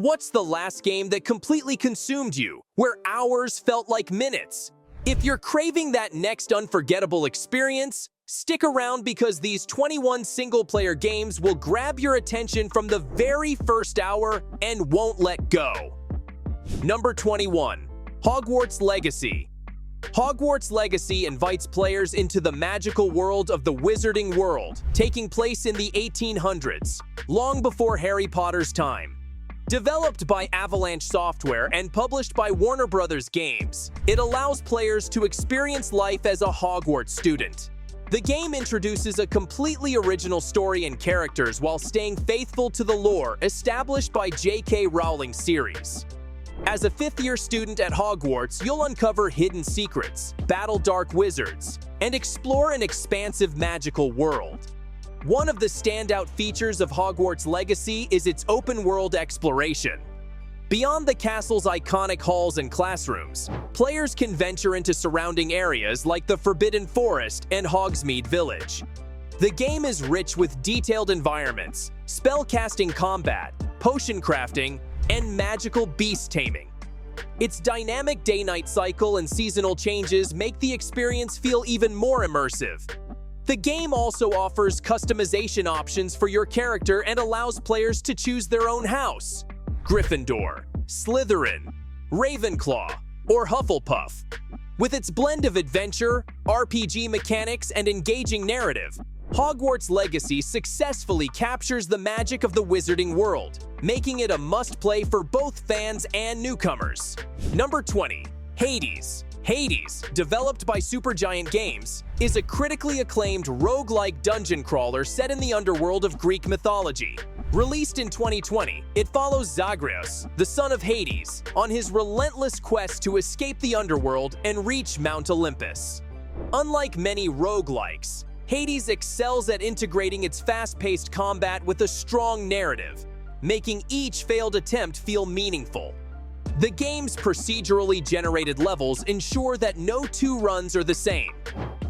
What's the last game that completely consumed you, where hours felt like minutes? If you're craving that next unforgettable experience, stick around because these 21 single-player games will grab your attention from the very first hour and won't let go. Number 21. Hogwarts Legacy. Hogwarts Legacy invites players into the magical world of the Wizarding World, taking place in the 1800s, long before Harry Potter's time. Developed by Avalanche Software and published by Warner Bros. Games, it allows players to experience life as a Hogwarts student. The game introduces a completely original story and characters while staying faithful to the lore established by J.K. Rowling's series. As a fifth-year student at Hogwarts, you'll uncover hidden secrets, battle dark wizards, and explore an expansive magical world. One of the standout features of Hogwarts Legacy is its open-world exploration. Beyond the castle's iconic halls and classrooms, players can venture into surrounding areas like the Forbidden Forest and Hogsmeade Village. The game is rich with detailed environments, spell-casting combat, potion crafting, and magical beast taming. Its dynamic day-night cycle and seasonal changes make the experience feel even more immersive. The game also offers customization options for your character and allows players to choose their own house: Gryffindor, Slytherin, Ravenclaw, or Hufflepuff. With its blend of adventure, RPG mechanics, and engaging narrative, Hogwarts Legacy successfully captures the magic of the Wizarding World, making it a must-play for both fans and newcomers. Number 20. Hades. Hades, developed by Supergiant Games, is a critically acclaimed roguelike dungeon crawler set in the underworld of Greek mythology. Released in 2020, it follows Zagreus, the son of Hades, on his relentless quest to escape the underworld and reach Mount Olympus. Unlike many roguelikes, Hades excels at integrating its fast-paced combat with a strong narrative, making each failed attempt feel meaningful. The game's procedurally generated levels ensure that no two runs are the same.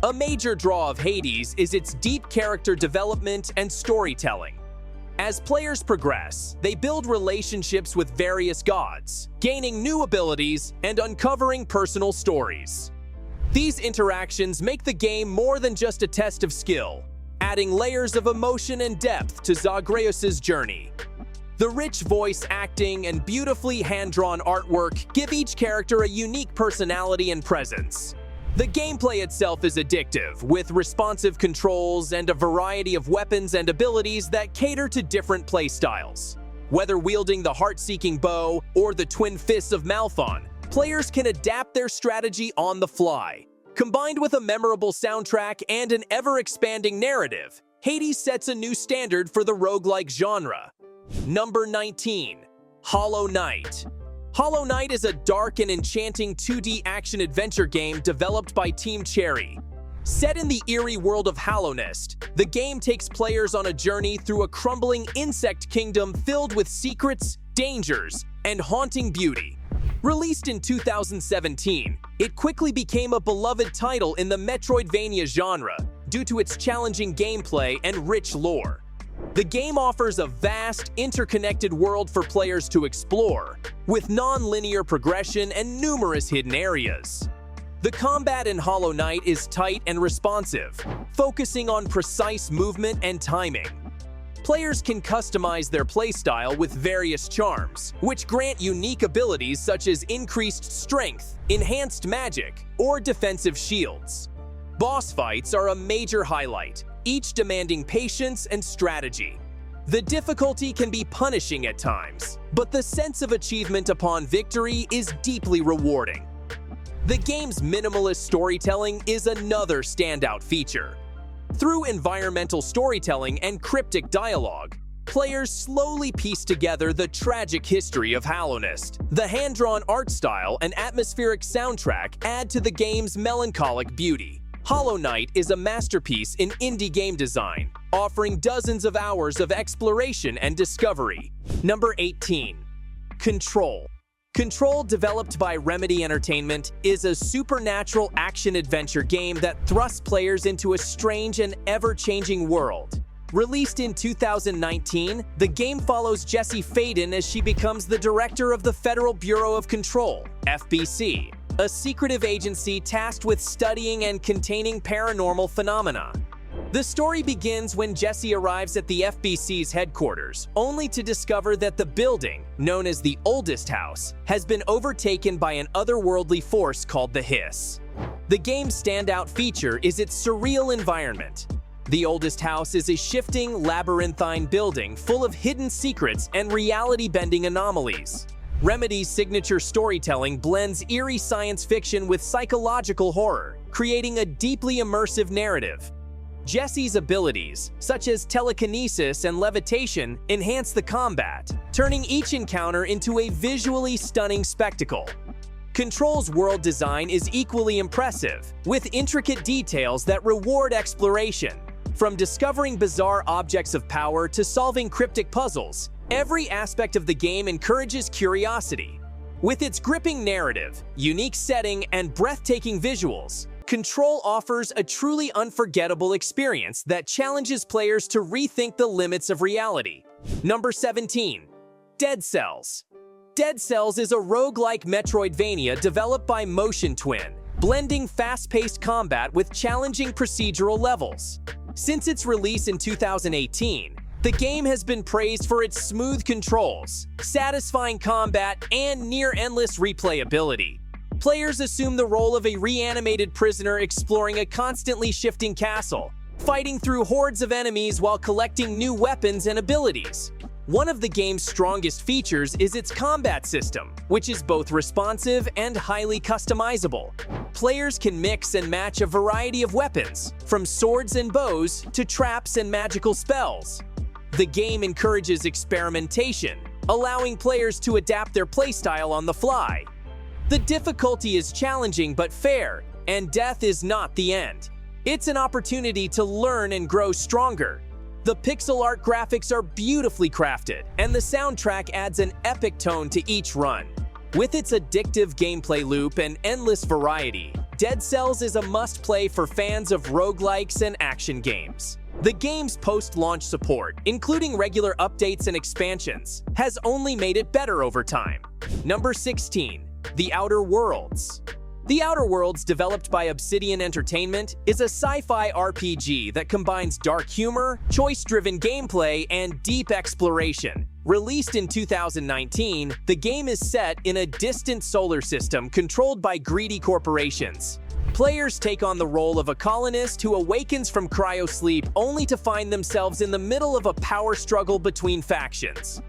A major draw of Hades is its deep character development and storytelling. As players progress, they build relationships with various gods, gaining new abilities and uncovering personal stories. These interactions make the game more than just a test of skill, adding layers of emotion and depth to Zagreus' journey. The rich voice acting and beautifully hand-drawn artwork give each character a unique personality and presence. The gameplay itself is addictive, with responsive controls and a variety of weapons and abilities that cater to different playstyles. Whether wielding the heart-seeking bow or the twin fists of Malphon, players can adapt their strategy on the fly. Combined with a memorable soundtrack and an ever-expanding narrative, Hades sets a new standard for the roguelike genre. Number 19. Hollow Knight. Hollow Knight is a dark and enchanting 2D action-adventure game developed by Team Cherry. Set in the eerie world of Hallownest, the game takes players on a journey through a crumbling insect kingdom filled with secrets, dangers, and haunting beauty. Released in 2017, it quickly became a beloved title in the Metroidvania genre due to its challenging gameplay and rich lore. The game offers a vast, interconnected world for players to explore, with non-linear progression and numerous hidden areas. The combat in Hollow Knight is tight and responsive, focusing on precise movement and timing. Players can customize their playstyle with various charms, which grant unique abilities such as increased strength, enhanced magic, or defensive shields. Boss fights are a major highlight, each demanding patience and strategy. The difficulty can be punishing at times, but the sense of achievement upon victory is deeply rewarding. The game's minimalist storytelling is another standout feature. Through environmental storytelling and cryptic dialogue, players slowly piece together the tragic history of Hallownest. The hand-drawn art style and atmospheric soundtrack add to the game's melancholic beauty. Hollow Knight is a masterpiece in indie game design, offering dozens of hours of exploration and discovery. Number 18. Control. Control, developed by Remedy Entertainment, is a supernatural action-adventure game that thrusts players into a strange and ever-changing world. Released in 2019, the game follows Jessie Faden as she becomes the director of the Federal Bureau of Control, FBC, a secretive agency tasked with studying and containing paranormal phenomena. The story begins when Jessie arrives at the FBC's headquarters, only to discover that the building, known as the Oldest House, has been overtaken by an otherworldly force called the Hiss. The game's standout feature is its surreal environment. The Oldest House is a shifting, labyrinthine building full of hidden secrets and reality-bending anomalies. Remedy's signature storytelling blends eerie science fiction with psychological horror, creating a deeply immersive narrative. Jessie's abilities, such as telekinesis and levitation, enhance the combat, turning each encounter into a visually stunning spectacle. Control's world design is equally impressive, with intricate details that reward exploration. From discovering bizarre objects of power to solving cryptic puzzles, every aspect of the game encourages curiosity. With its gripping narrative, unique setting, and breathtaking visuals, Control offers a truly unforgettable experience that challenges players to rethink the limits of reality. Number 17. Dead Cells. Dead Cells is a roguelike Metroidvania developed by Motion Twin, blending fast-paced combat with challenging procedural levels. Since its release in 2018, the game has been praised for its smooth controls, satisfying combat, and near-endless replayability. Players assume the role of a reanimated prisoner exploring a constantly shifting castle, fighting through hordes of enemies while collecting new weapons and abilities. One of the game's strongest features is its combat system, which is both responsive and highly customizable. Players can mix and match a variety of weapons, from swords and bows to traps and magical spells. The game encourages experimentation, allowing players to adapt their playstyle on the fly. The difficulty is challenging but fair, and death is not the end. It's an opportunity to learn and grow stronger. The pixel art graphics are beautifully crafted, and the soundtrack adds an epic tone to each run. With its addictive gameplay loop and endless variety, Dead Cells is a must-play for fans of roguelikes and action games. The game's post-launch support, including regular updates and expansions, has only made it better over time. Number 16. The Outer Worlds. The Outer Worlds, developed by Obsidian Entertainment, is a sci-fi RPG that combines dark humor, choice-driven gameplay, and deep exploration. Released in 2019, the game is set in a distant solar system controlled by greedy corporations. Players take on the role of a colonist who awakens from cryosleep only to find themselves in the middle of a power struggle between factions.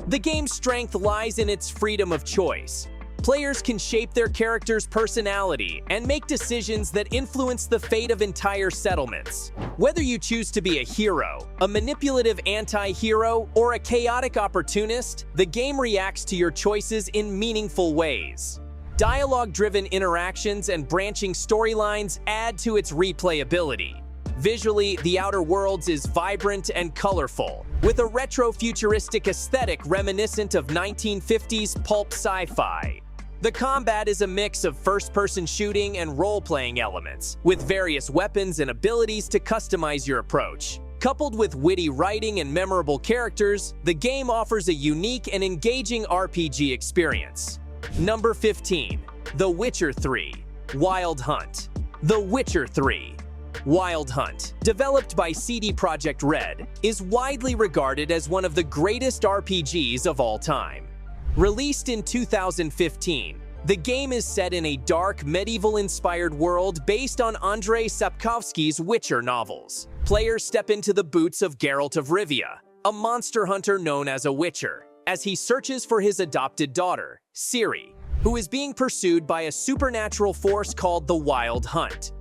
The game's strength lies in its freedom of choice. Players can shape their character's personality and make decisions that influence the fate of entire settlements. Whether you choose to be a hero, a manipulative anti-hero, or a chaotic opportunist, the game reacts to your choices in meaningful ways. Dialogue-driven interactions and branching storylines add to its replayability. Visually, The Outer Worlds is vibrant and colorful, with a retro-futuristic aesthetic reminiscent of 1950s pulp sci-fi. The combat is a mix of first-person shooting and role-playing elements, with various weapons and abilities to customize your approach. Coupled with witty writing and memorable characters, the game offers a unique and engaging RPG experience. Number 15. The Witcher 3. Wild Hunt. The Witcher 3. Wild Hunt, developed by CD Projekt Red, is widely regarded as one of the greatest RPGs of all time. Released in 2015, the game is set in a dark, medieval-inspired world based on Andrzej Sapkowski's Witcher novels. Players step into the boots of Geralt of Rivia, a monster hunter known as a Witcher, as he searches for his adopted daughter, Ciri, who is being pursued by a supernatural force called the Wild Hunt.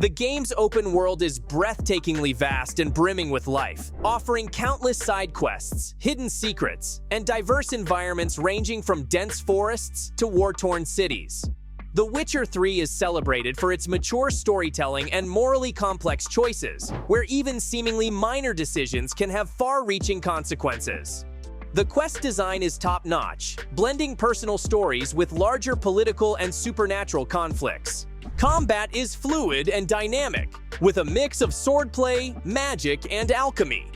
The game's open world is breathtakingly vast and brimming with life, offering countless side quests, hidden secrets, and diverse environments ranging from dense forests to war-torn cities. The Witcher 3 is celebrated for its mature storytelling and morally complex choices, where even seemingly minor decisions can have far-reaching consequences. The quest design is top-notch, blending personal stories with larger political and supernatural conflicts. Combat is fluid and dynamic, with a mix of swordplay, magic, and alchemy.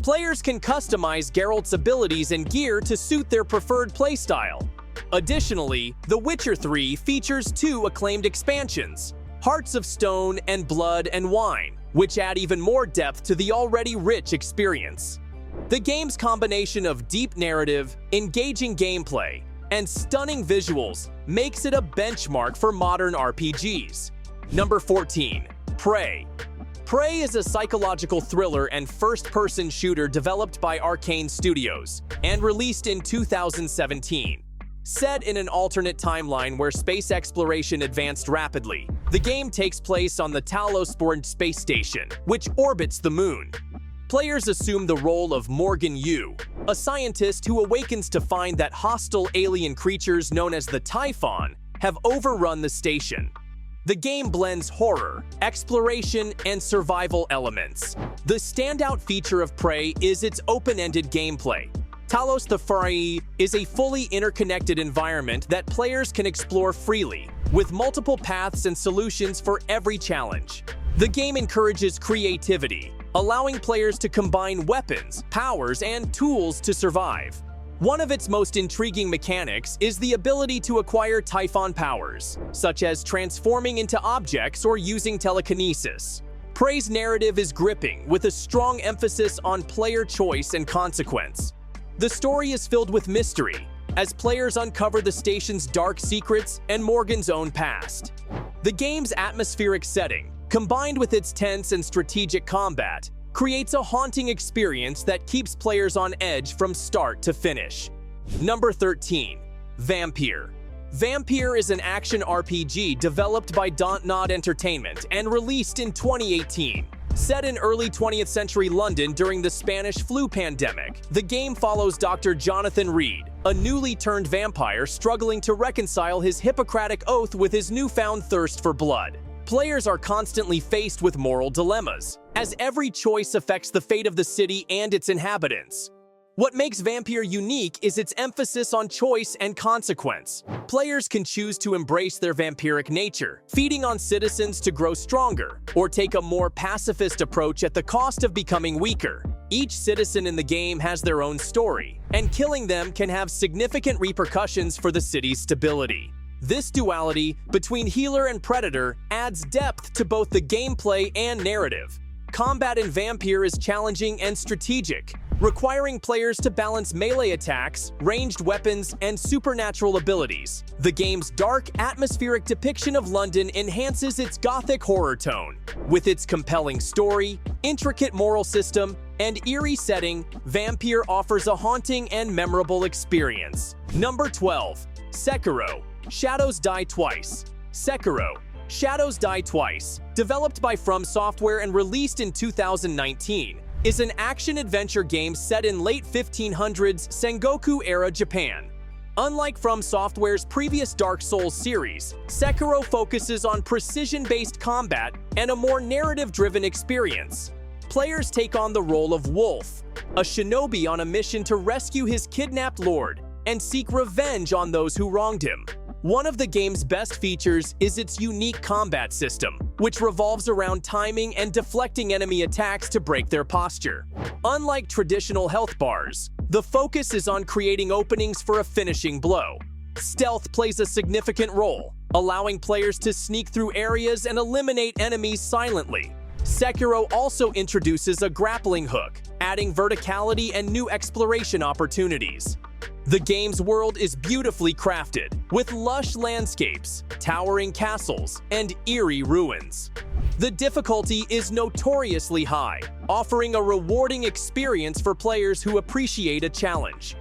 Players can customize Geralt's abilities and gear to suit their preferred playstyle. Additionally, The Witcher 3 features 2 acclaimed expansions, Hearts of Stone and Blood and Wine, which add even more depth to the already rich experience. The game's combination of deep narrative, engaging gameplay, and stunning visuals makes it a benchmark for modern RPGs. Number 14. Prey. Prey is a psychological thriller and first-person shooter developed by Arcane Studios and released in 2017. Set in an alternate timeline where space exploration advanced rapidly, the game takes place on the Talos space station, which orbits the moon. Players assume the role of Morgan Yu, a scientist who awakens to find that hostile alien creatures known as the Typhon have overrun the station. The game blends horror, exploration, and survival elements. The standout feature of Prey is its open-ended gameplay. Talos the Fari is a fully interconnected environment that players can explore freely, with multiple paths and solutions for every challenge. The game encourages creativity, allowing players to combine weapons, powers, and tools to survive. One of its most intriguing mechanics is the ability to acquire Typhon powers, such as transforming into objects or using telekinesis. Prey's narrative is gripping, with a strong emphasis on player choice and consequence. The story is filled with mystery, as players uncover the station's dark secrets and Morgan's own past. The game's atmospheric setting, combined with its tense and strategic combat, creates a haunting experience that keeps players on edge from start to finish. Number 13. Vampyr. Vampyr is an action RPG developed by Dontnod Entertainment and released in 2018. Set in early 20th century London during the Spanish flu pandemic, the game follows Dr. Jonathan Reed, a newly turned vampire struggling to reconcile his Hippocratic oath with his newfound thirst for blood. Players are constantly faced with moral dilemmas, as every choice affects the fate of the city and its inhabitants. What makes Vampyr unique is its emphasis on choice and consequence. Players can choose to embrace their vampiric nature, feeding on citizens to grow stronger, or take a more pacifist approach at the cost of becoming weaker. Each citizen in the game has their own story, and killing them can have significant repercussions for the city's stability. This duality between healer and predator adds depth to both the gameplay and narrative. Combat in Vampyr is challenging and strategic, requiring players to balance melee attacks, ranged weapons, and supernatural abilities. The game's dark, atmospheric depiction of London enhances its gothic horror tone. With its compelling story, intricate moral system, and eerie setting, Vampyr offers a haunting and memorable experience. Number 12. Sekiro. Shadows Die Twice. Sekiro. Shadows Die Twice, developed by From Software and released in 2019, is an action-adventure game set in late 1500s Sengoku-era Japan. Unlike From Software's previous Dark Souls series, Sekiro focuses on precision-based combat and a more narrative-driven experience. Players take on the role of Wolf, a shinobi on a mission to rescue his kidnapped lord and seek revenge on those who wronged him. One of the game's best features is its unique combat system, which revolves around timing and deflecting enemy attacks to break their posture. Unlike traditional health bars, the focus is on creating openings for a finishing blow. Stealth plays a significant role, allowing players to sneak through areas and eliminate enemies silently. Sekiro also introduces a grappling hook, adding verticality and new exploration opportunities. The game's world is beautifully crafted, with lush landscapes, towering castles, and eerie ruins. The difficulty is notoriously high, offering a rewarding experience for players who appreciate a challenge.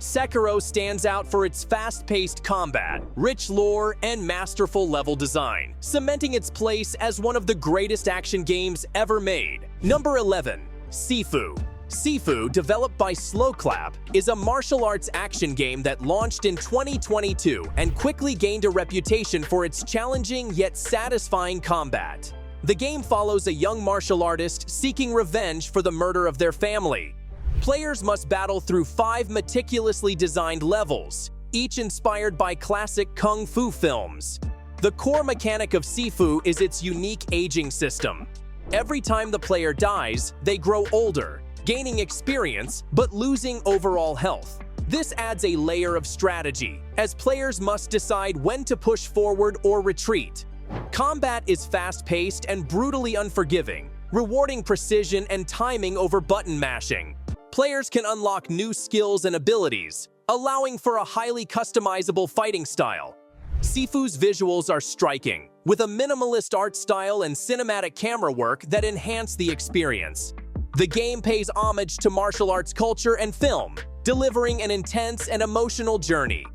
Sekiro stands out for its fast-paced combat, rich lore, and masterful level design, cementing its place as one of the greatest action games ever made. Number 11. Sifu. Sifu, developed by Slowclap, is a martial arts action game that launched in 2022 and quickly gained a reputation for its challenging yet satisfying combat. The game follows a young martial artist seeking revenge for the murder of their family. Players must battle through 5 meticulously designed levels, each inspired by classic kung fu films. The core mechanic of Sifu is its unique aging system. Every time the player dies, they grow older, gaining experience but losing overall health. This adds a layer of strategy, as players must decide when to push forward or retreat. Combat is fast-paced and brutally unforgiving, rewarding precision and timing over button mashing. Players can unlock new skills and abilities, allowing for a highly customizable fighting style. Sifu's visuals are striking, with a minimalist art style and cinematic camera work that enhance the experience. The game pays homage to martial arts culture and film, delivering an intense and emotional journey.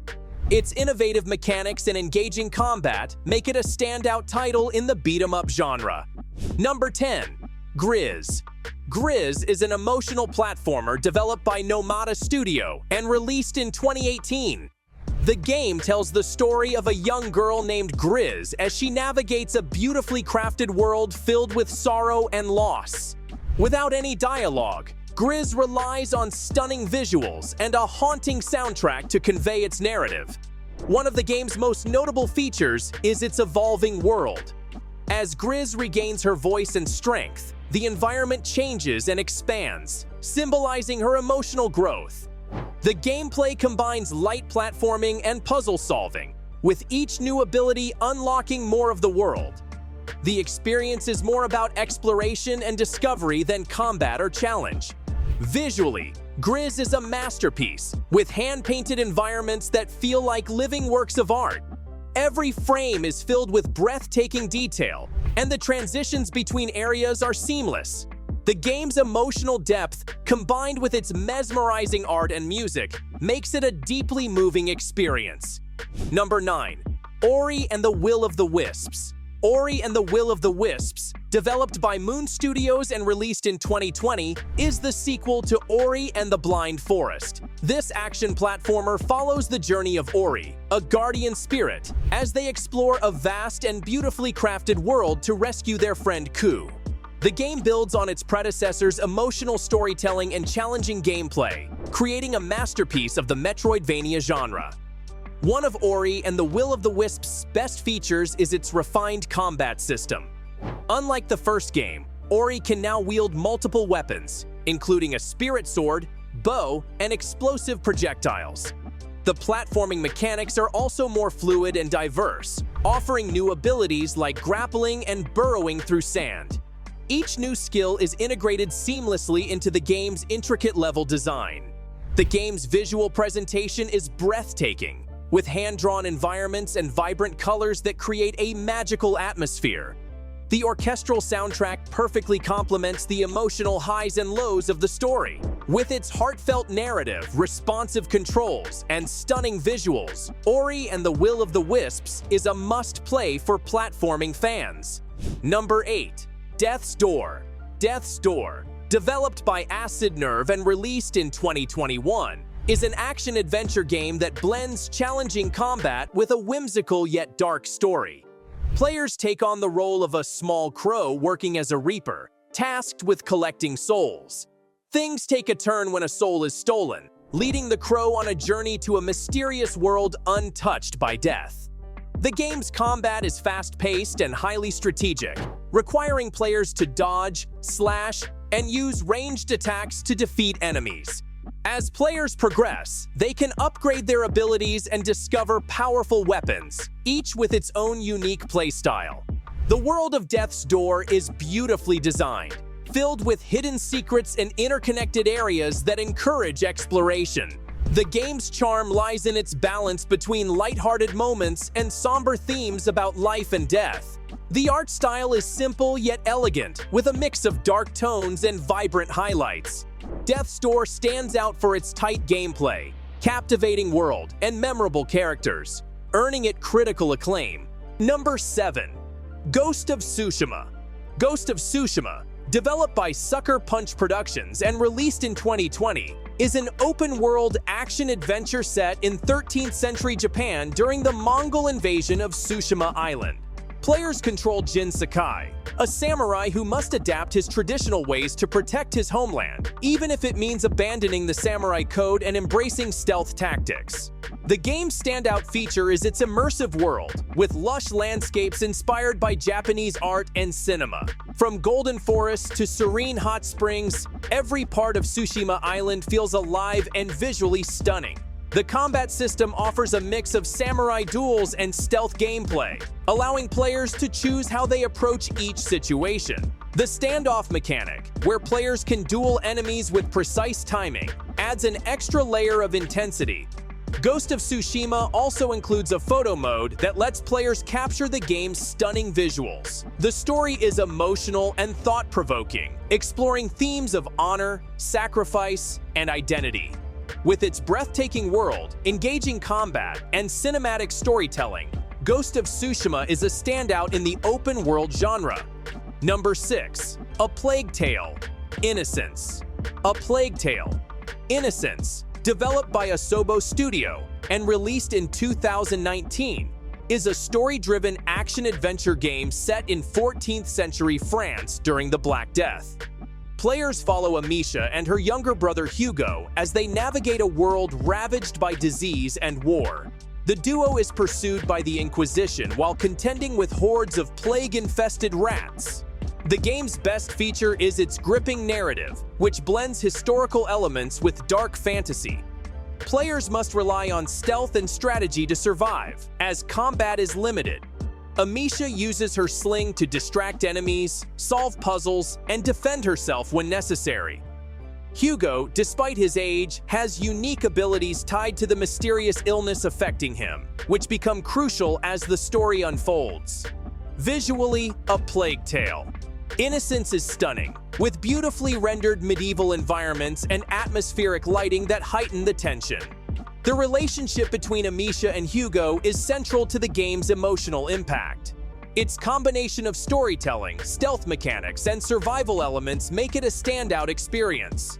Its innovative mechanics and engaging combat make it a standout title in the beat-em-up genre. Number 10. Gris. Gris is an emotional platformer developed by Nomada Studio and released in 2018. The game tells the story of a young girl named Gris as she navigates a beautifully crafted world filled with sorrow and loss. Without any dialogue, Gris relies on stunning visuals and a haunting soundtrack to convey its narrative. One of the game's most notable features is its evolving world. As Gris regains her voice and strength, the environment changes and expands, symbolizing her emotional growth. The gameplay combines light platforming and puzzle solving, with each new ability unlocking more of the world. The experience is more about exploration and discovery than combat or challenge. Visually, Gris is a masterpiece, with hand-painted environments that feel like living works of art. Every frame is filled with breathtaking detail, and the transitions between areas are seamless. The game's emotional depth, combined with its mesmerizing art and music, makes it a deeply moving experience. Number 9. Ori and the Will of the Wisps. Ori and the Will of the Wisps, developed by Moon Studios and released in 2020, is the sequel to Ori and the Blind Forest. This action platformer follows the journey of Ori, a guardian spirit, as they explore a vast and beautifully crafted world to rescue their friend Ku. The game builds on its predecessor's emotional storytelling and challenging gameplay, creating a masterpiece of the Metroidvania genre. One of Ori and the Will of the Wisps' best features is its refined combat system. Unlike the first game, Ori can now wield multiple weapons, including a spirit sword, bow, and explosive projectiles. The platforming mechanics are also more fluid and diverse, offering new abilities like grappling and burrowing through sand. Each new skill is integrated seamlessly into the game's intricate level design. The game's visual presentation is breathtaking, with hand-drawn environments and vibrant colors that create a magical atmosphere. The orchestral soundtrack perfectly complements the emotional highs and lows of the story. With its heartfelt narrative, responsive controls, and stunning visuals, Ori and the Will of the Wisps is a must-play for platforming fans. Number 8. Death's Door. Death's Door, developed by Acid Nerve and released in 2021, is an action-adventure game that blends challenging combat with a whimsical yet dark story. Players take on the role of a small crow working as a reaper, tasked with collecting souls. Things take a turn when a soul is stolen, leading the crow on a journey to a mysterious world untouched by death. The game's combat is fast-paced and highly strategic, requiring players to dodge, slash, and use ranged attacks to defeat enemies. As players progress, they can upgrade their abilities and discover powerful weapons, each with its own unique playstyle. The world of Death's Door is beautifully designed, filled with hidden secrets and interconnected areas that encourage exploration. The game's charm lies in its balance between lighthearted moments and somber themes about life and death. The art style is simple yet elegant, with a mix of dark tones and vibrant highlights. Death's Door stands out for its tight gameplay, captivating world, and memorable characters, earning it critical acclaim. Number 7. Ghost of Tsushima. Ghost of Tsushima, developed by Sucker Punch Productions and released in 2020, is an open-world action-adventure set in 13th century Japan during the Mongol invasion of Tsushima Island. Players control Jin Sakai, a samurai who must adapt his traditional ways to protect his homeland, even if it means abandoning the samurai code and embracing stealth tactics. The game's standout feature is its immersive world, with lush landscapes inspired by Japanese art and cinema. From golden forests to serene hot springs, every part of Tsushima Island feels alive and visually stunning. The combat system offers a mix of samurai duels and stealth gameplay, allowing players to choose how they approach each situation. The standoff mechanic, where players can duel enemies with precise timing, adds an extra layer of intensity. Ghost of Tsushima also includes a photo mode that lets players capture the game's stunning visuals. The story is emotional and thought-provoking, exploring themes of honor, sacrifice, and identity. With its breathtaking world, engaging combat, and cinematic storytelling, Ghost of Tsushima is a standout in the open-world genre. Number 6. A Plague Tale: Innocence. A Plague Tale: Innocence, developed by Asobo Studio and released in 2019, is a story-driven action-adventure game set in 14th century France during the Black Death. Players follow Amisha and her younger brother Hugo as they navigate a world ravaged by disease and war. The duo is pursued by the Inquisition while contending with hordes of plague-infested rats. The game's best feature is its gripping narrative, which blends historical elements with dark fantasy. Players must rely on stealth and strategy to survive, as combat is limited. Amisha uses her sling to distract enemies, solve puzzles, and defend herself when necessary. Hugo, despite his age, has unique abilities tied to the mysterious illness affecting him, which become crucial as the story unfolds. Visually, A Plague Tale: Innocence is stunning, with beautifully rendered medieval environments and atmospheric lighting that heighten the tension. The relationship between Amisha and Hugo is central to the game's emotional impact. Its combination of storytelling, stealth mechanics, and survival elements make it a standout experience.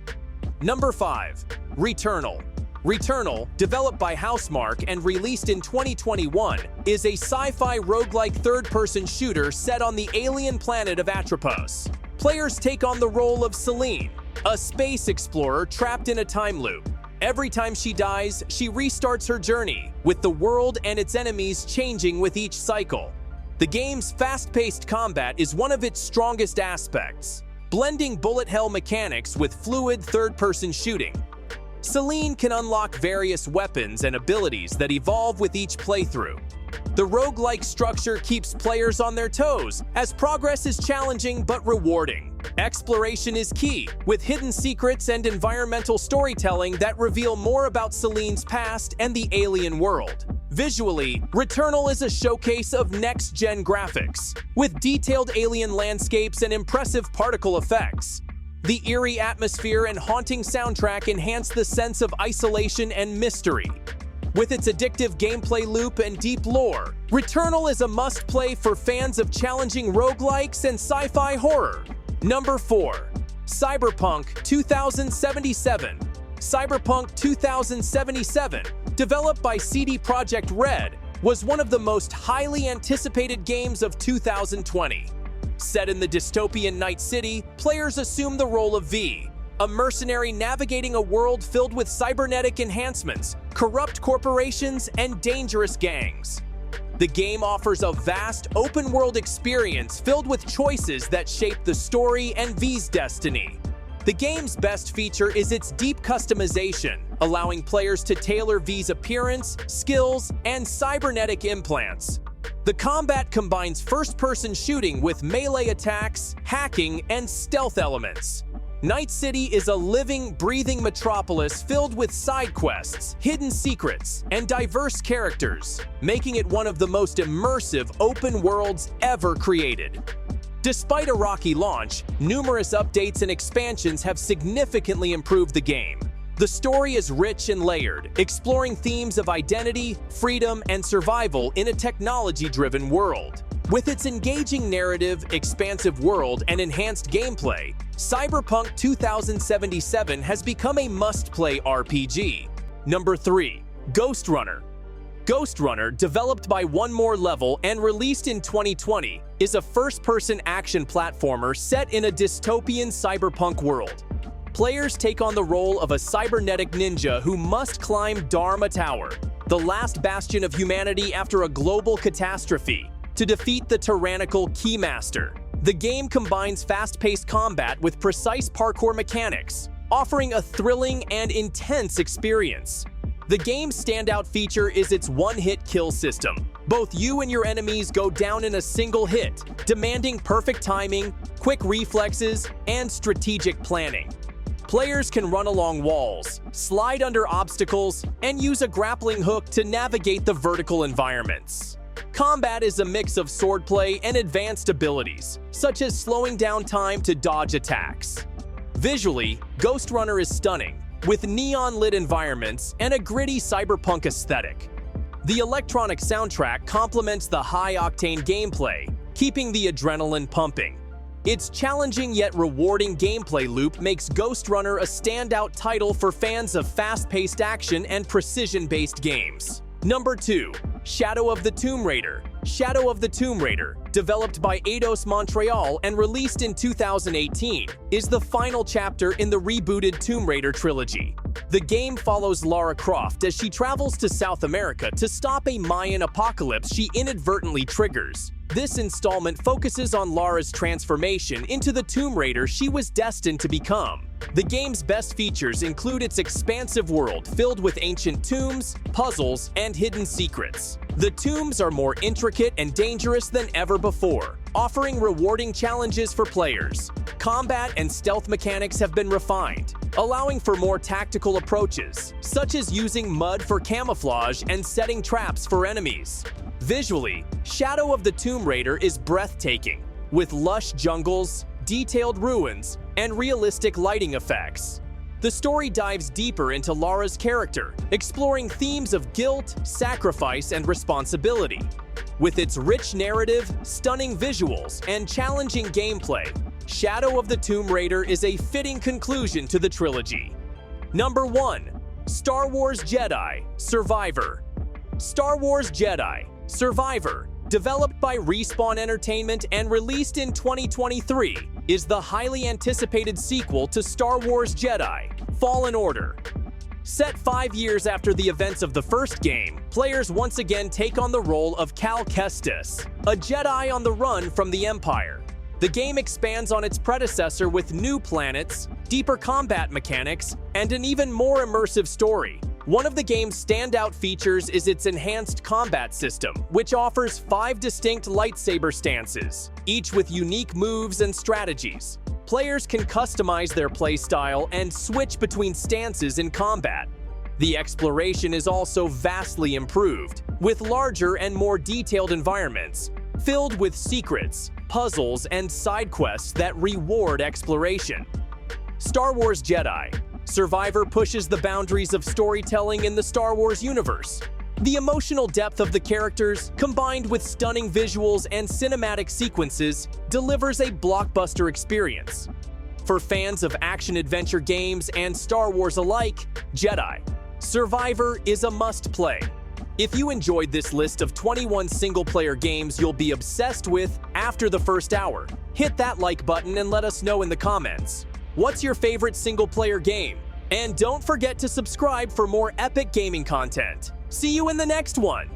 Number 5. Returnal. Returnal, developed by Housemarque and released in 2021, is a sci-fi roguelike third-person shooter set on the alien planet of Atropos. Players take on the role of Celine, a space explorer trapped in a time loop. Every time she dies, she restarts her journey, with the world and its enemies changing with each cycle. The game's fast-paced combat is one of its strongest aspects, blending bullet hell mechanics with fluid third-person shooting. Celine can unlock various weapons and abilities that evolve with each playthrough. The roguelike structure keeps players on their toes, as progress is challenging but rewarding. Exploration is key, with hidden secrets and environmental storytelling that reveal more about Celine's past and the alien world. Visually, Returnal is a showcase of next-gen graphics, with detailed alien landscapes and impressive particle effects. The eerie atmosphere and haunting soundtrack enhance the sense of isolation and mystery. With its addictive gameplay loop and deep lore, Returnal is a must-play for fans of challenging roguelikes and sci-fi horror. Number 4. Cyberpunk 2077. Cyberpunk 2077, developed by CD Projekt Red, was one of the most highly anticipated games of 2020. Set in the dystopian Night City, players assume the role of V, a mercenary navigating a world filled with cybernetic enhancements, corrupt corporations, and dangerous gangs. The game offers a vast, open-world experience filled with choices that shape the story and V's destiny. The game's best feature is its deep customization, allowing players to tailor V's appearance, skills, and cybernetic implants. The combat combines first-person shooting with melee attacks, hacking, and stealth elements. Night City is a living, breathing metropolis filled with side quests, hidden secrets, and diverse characters, making it one of the most immersive open worlds ever created. Despite a rocky launch, numerous updates and expansions have significantly improved the game. The story is rich and layered, exploring themes of identity, freedom, and survival in a technology-driven world. With its engaging narrative, expansive world, and enhanced gameplay, Cyberpunk 2077 has become a must-play RPG. Number 3. Ghostrunner. Ghostrunner, developed by One More Level and released in 2020, is a first-person action platformer set in a dystopian cyberpunk world. Players take on the role of a cybernetic ninja who must climb Dharma Tower, the last bastion of humanity after a global catastrophe, to defeat the tyrannical Keymaster. The game combines fast-paced combat with precise parkour mechanics, offering a thrilling and intense experience. The game's standout feature is its one-hit kill system. Both you and your enemies go down in a single hit, demanding perfect timing, quick reflexes, and strategic planning. Players can run along walls, slide under obstacles, and use a grappling hook to navigate the vertical environments. Combat is a mix of swordplay and advanced abilities, such as slowing down time to dodge attacks. Visually, Ghostrunner is stunning, with neon-lit environments and a gritty cyberpunk aesthetic. The electronic soundtrack complements the high-octane gameplay, keeping the adrenaline pumping. Its challenging yet rewarding gameplay loop makes Ghostrunner a standout title for fans of fast-paced action and precision-based games. Number 2. Shadow of the Tomb Raider. Shadow of the Tomb Raider, developed by Eidos Montreal and released in 2018, is the final chapter in the rebooted Tomb Raider trilogy. The game follows Lara Croft as she travels to South America to stop a Mayan apocalypse she inadvertently triggers. This installment focuses on Lara's transformation into the Tomb Raider she was destined to become. The game's best features include its expansive world filled with ancient tombs, puzzles, and hidden secrets. The tombs are more intricate and dangerous than ever before, offering rewarding challenges for players. Combat and stealth mechanics have been refined, allowing for more tactical approaches, such as using mud for camouflage and setting traps for enemies. Visually, Shadow of the Tomb Raider is breathtaking, with lush jungles, detailed ruins, and realistic lighting effects. The story dives deeper into Lara's character, exploring themes of guilt, sacrifice, and responsibility. With its rich narrative, stunning visuals, and challenging gameplay, Shadow of the Tomb Raider is a fitting conclusion to the trilogy. Number 1. Star Wars Jedi: Survivor. Star Wars Jedi: Survivor, developed by Respawn Entertainment and released in 2023, is the highly anticipated sequel to Star Wars Jedi: Fallen Order. Set 5 years after the events of the first game, players once again take on the role of Cal Kestis, a Jedi on the run from the Empire. The game expands on its predecessor with new planets, deeper combat mechanics, and an even more immersive story. One of the game's standout features is its enhanced combat system, which offers 5 distinct lightsaber stances, each with unique moves and strategies. Players can customize their playstyle and switch between stances in combat. The exploration is also vastly improved, with larger and more detailed environments, filled with secrets, puzzles, and side quests that reward exploration. Star Wars Jedi: Survivor pushes the boundaries of storytelling in the Star Wars universe. The emotional depth of the characters, combined with stunning visuals and cinematic sequences, delivers a blockbuster experience. For fans of action-adventure games and Star Wars alike, Jedi: Survivor is a must-play. If you enjoyed this list of 21 single-player games you'll be obsessed with after the first hour, hit that like button and let us know in the comments. What's your favorite single-player game? And don't forget to subscribe for more epic gaming content. See you in the next one!